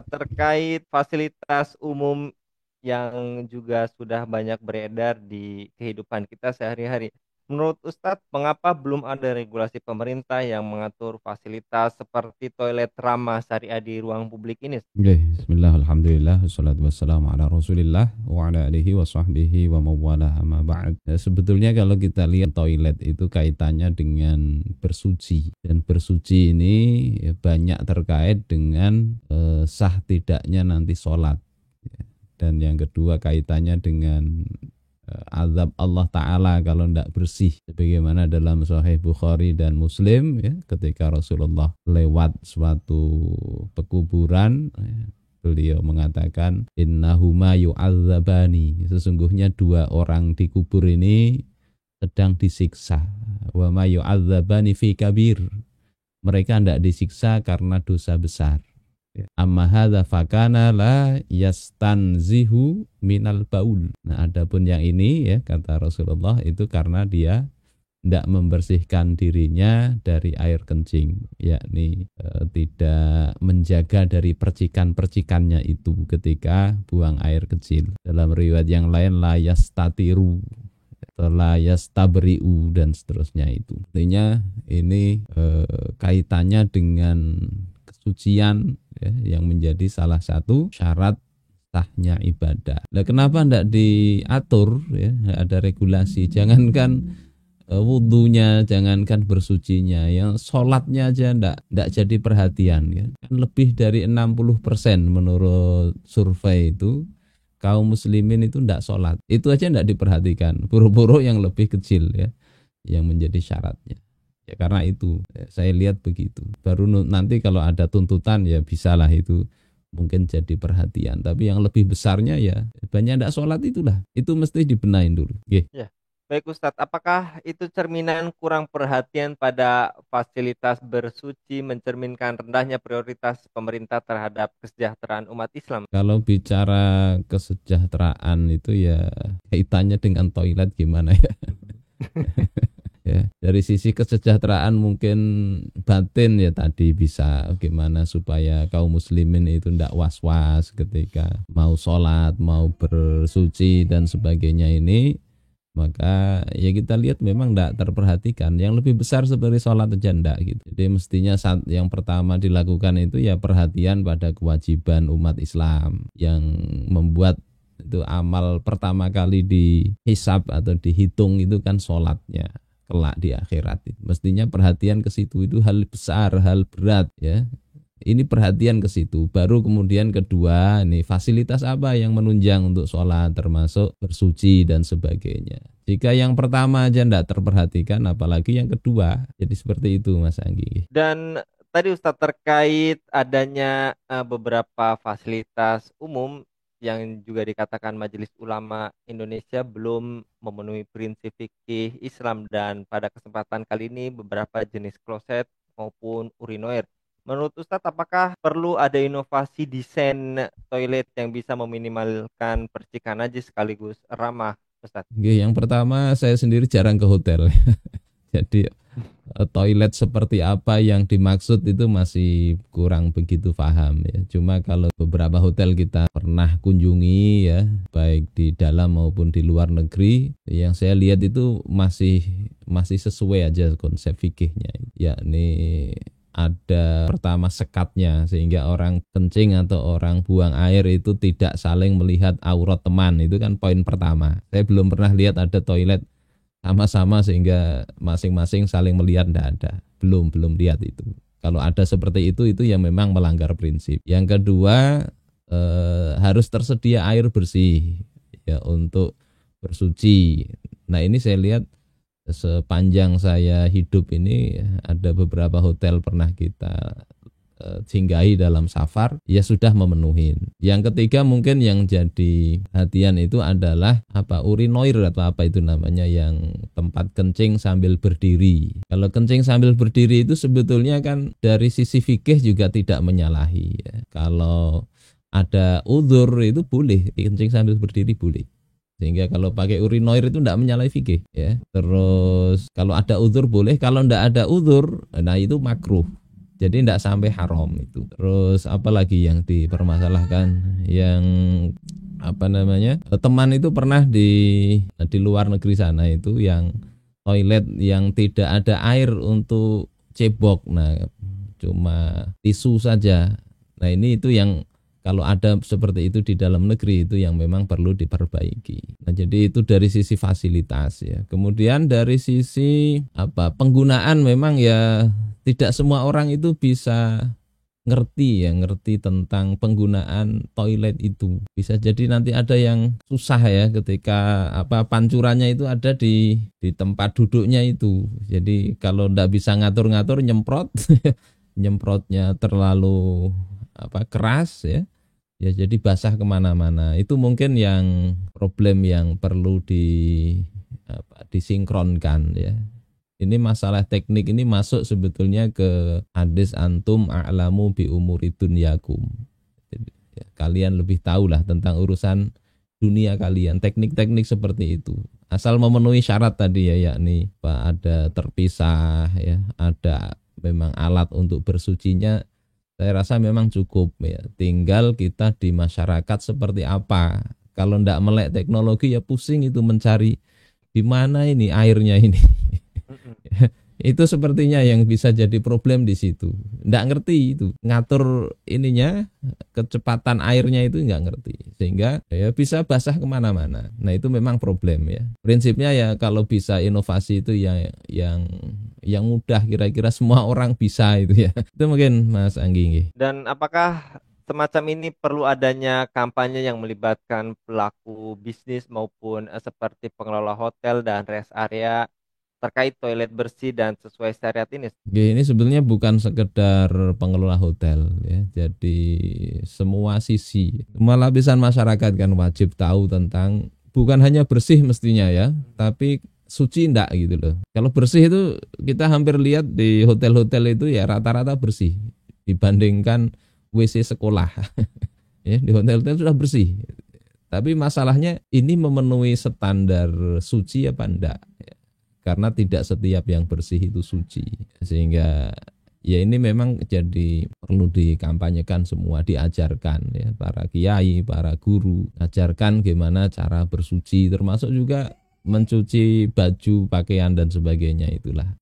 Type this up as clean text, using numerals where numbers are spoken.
terkait fasilitas umum yang juga sudah banyak beredar di kehidupan kita sehari-hari. Menurut Ustadz, mengapa belum ada regulasi pemerintah yang mengatur fasilitas seperti toilet ramah syariah di ruang publik ini? Oke, bismillah, alhamdulillah, wassalatu wassalamu ala rasulillah wa ala alihi wa sahbihi wa mawalah amma ba'd. Ya, sebetulnya kalau kita lihat toilet itu kaitannya dengan bersuci. Dan bersuci ini ya, banyak terkait dengan sah tidaknya nanti sholat. Ya. Dan yang kedua kaitannya dengan azab Allah Ta'ala kalau tidak bersih, sebagaimana dalam Sahih Bukhari dan Muslim ya, ketika Rasulullah lewat suatu pekuburan ya, beliau mengatakan innahuma yu'adzabani, sesungguhnya dua orang di kubur ini sedang disiksa. Wa ma yu'adzabani fi kabir, mereka tidak disiksa karena dosa besar. Amma hadza fakana la yastanzihu minal baul. Nah, adapun yang ini ya kata Rasulullah itu karena dia tidak membersihkan dirinya dari air kencing, yakni tidak menjaga dari percikan-percikannya itu ketika buang air kecil. Dalam riwayat yang lain la yastatiru, la yastabriu dan seterusnya itu. Artinya ini kaitannya dengan kesucian ya, yang menjadi salah satu syarat sahnya ibadah. Nah, kenapa tidak diatur ya, ada regulasi, jangankan wudhunya, jangankan bersucinya, yang sholatnya aja tidak jadi perhatian ya. Kan lebih dari 60% menurut survei itu kaum muslimin itu tidak sholat, itu aja tidak diperhatikan, buru-buru yang lebih kecil ya yang menjadi syaratnya. Ya karena itu saya lihat begitu. Baru nanti kalau ada tuntutan ya bisalah itu mungkin jadi perhatian. Tapi yang lebih besarnya ya banyak tidak sholat itulah. Itu mesti dibenahin dulu. Ya, baik Ustadz, apakah itu cerminan kurang perhatian pada fasilitas bersuci mencerminkan rendahnya prioritas pemerintah terhadap kesejahteraan umat Islam? Kalau bicara kesejahteraan itu ya kaitannya dengan toilet gimana ya? Ya, dari sisi kesejahteraan mungkin batin ya tadi bisa gimana supaya kaum muslimin itu tidak was-was ketika mau sholat, mau bersuci dan sebagainya ini, maka ya kita lihat memang tidak terperhatikan. Yang lebih besar seperti sholat aja enggak gitu. Jadi mestinya yang pertama dilakukan itu ya perhatian pada kewajiban umat Islam yang membuat itu amal pertama kali dihisab atau dihitung itu kan sholatnya kelak di akhirat. Mestinya perhatian ke situ, itu hal besar, hal berat ya. Ini perhatian ke situ. Baru kemudian kedua, ini fasilitas apa yang menunjang untuk sholat termasuk bersuci dan sebagainya. Jika yang pertama aja tidak terperhatikan, apalagi yang kedua. Jadi seperti itu Mas Anggi. Dan tadi Ustadz terkait adanya beberapa fasilitas umum yang juga dikatakan Majelis Ulama Indonesia belum memenuhi prinsip fikih Islam, dan pada kesempatan kali ini beberapa jenis kloset maupun urinoir. Menurut Ustadz, apakah perlu ada inovasi desain toilet yang bisa meminimalkan percikan najis sekaligus ramah, Ustadz? Oke, yang pertama saya sendiri jarang ke hotel. Jadi toilet seperti apa yang dimaksud itu masih kurang begitu paham ya. Cuma kalau beberapa hotel kita pernah kunjungi ya, baik di dalam maupun di luar negeri, yang saya lihat itu masih sesuai aja konsep fikihnya. Yakni ada pertama sekatnya sehingga orang kencing atau orang buang air itu tidak saling melihat aurat teman. Itu kan poin pertama. Saya belum pernah lihat ada toilet sama-sama sehingga masing-masing saling melihat, tidak ada. Belum lihat itu. Kalau ada seperti itu yang memang melanggar prinsip. Yang kedua harus tersedia air bersih ya untuk bersuci. Nah ini saya lihat sepanjang saya hidup ini ada beberapa hotel pernah kita singgahi dalam safar ya sudah memenuhi. Yang ketiga mungkin yang jadi perhatian itu adalah urinoir atau apa itu namanya, yang tempat kencing sambil berdiri. Kalau kencing sambil berdiri itu sebetulnya kan dari sisi fikih juga tidak menyalahi ya. Kalau ada uzur itu boleh, kencing sambil berdiri boleh. Sehingga kalau pakai urinoir itu tidak menyalahi fikih ya. Terus kalau ada uzur boleh, kalau tidak ada uzur nah itu makruh. Jadi tidak sampai haram itu. Terus apalagi yang dipermasalahkan, yang apa namanya, teman itu pernah di luar negeri sana itu yang toilet yang tidak ada air untuk cebok, nah cuma tisu saja. Nah ini itu yang kalau ada seperti itu di dalam negeri itu yang memang perlu diperbaiki. Nah jadi itu dari sisi fasilitas ya. Kemudian dari sisi penggunaan, memang ya tidak semua orang itu bisa ngerti tentang penggunaan toilet itu. Bisa jadi nanti ada yang susah ya ketika pancurannya itu ada di tempat duduknya itu. Jadi kalau ndak bisa ngatur-ngatur, nyemprot nyemprotnya terlalu keras ya. Ya jadi basah kemana-mana. Itu mungkin yang problem yang perlu disinkronkan ya. Ini masalah teknik ini masuk sebetulnya ke hadis antum a'lamu bi umuri dunyakum. Jadi, ya, kalian lebih tahu lah tentang urusan dunia kalian, teknik-teknik seperti itu. Asal memenuhi syarat tadi ya, yakni ada terpisah ya, ada memang alat untuk bersucinya, saya rasa memang cukup ya. Tinggal kita di masyarakat seperti apa. Kalau ndak melek teknologi ya pusing itu mencari di mana ini airnya ini. Itu sepertinya yang bisa jadi problem di situ. Nggak ngerti itu ngatur ininya, kecepatan airnya itu nggak ngerti, sehingga ya bisa basah kemana-mana. Nah itu memang problem ya. Prinsipnya ya kalau bisa inovasi itu yang mudah, kira-kira semua orang bisa itu ya. Itu mungkin Mas Anggi. Dan apakah semacam ini perlu adanya kampanye yang melibatkan pelaku bisnis maupun seperti pengelola hotel dan rest area terkait toilet bersih dan sesuai syariat ini? Oke, ini sebenarnya bukan sekedar pengelola hotel ya. Jadi semua sisi, semua lapisan masyarakat kan wajib tahu tentang bukan hanya bersih mestinya ya, tapi suci enggak gitu loh. Kalau bersih itu kita hampir lihat di hotel-hotel itu ya rata-rata bersih dibandingkan WC sekolah. Ya, di hotel-hotel sudah bersih. Tapi masalahnya ini memenuhi standar suci apa enggak? Karena tidak setiap yang bersih itu suci, sehingga ya ini memang jadi perlu dikampanyekan semua, diajarkan ya, para kiai, para guru, ajarkan gimana cara bersuci, termasuk juga mencuci baju, pakaian dan sebagainya itulah.